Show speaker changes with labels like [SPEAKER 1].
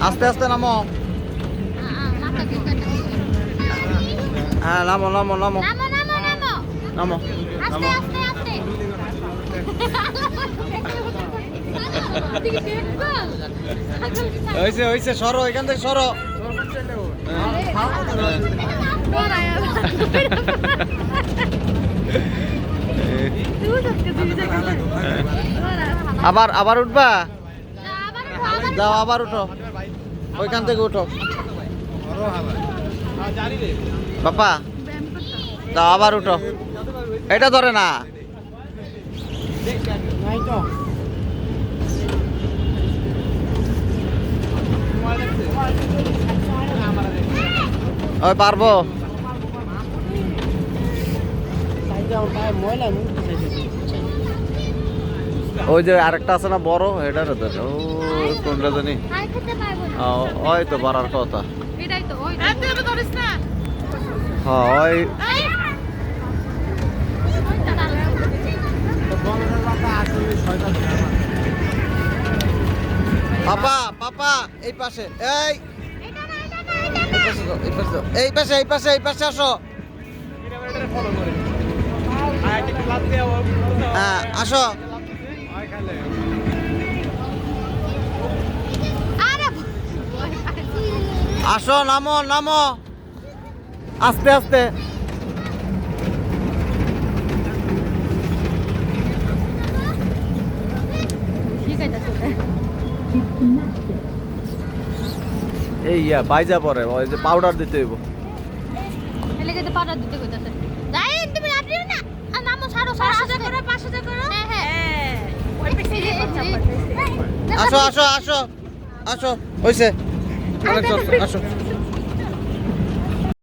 [SPEAKER 1] আস্তে আস্তে নামো। হ্যাঁ নামো নামো নামো নামো নামো। হয়েছে হয়েছে, সরো এখান থেকে সরো। আবার আবার উঠবা, যাও আবার উঠো, ওইখান থেকে উঠো বাপা, যাও আবার উঠো। এটা ধরে না, ওই পারবো। ওই যে আরেকটা আছে না বড়, এটা কোনটা জানি, ওই তো পারার কথা। হ্যাঁ পাপা পাপা এই পাশে, এই পাশে এই পাশে এই পাশে আসো। হ্যাঁ আসো। আসো নামো নামো আস্তে আস্তে। এই বাইজা পরে ওই যে পাউডার দিতে হইব। আসো আসো আসো আসো, হইছে অনেক, আসো।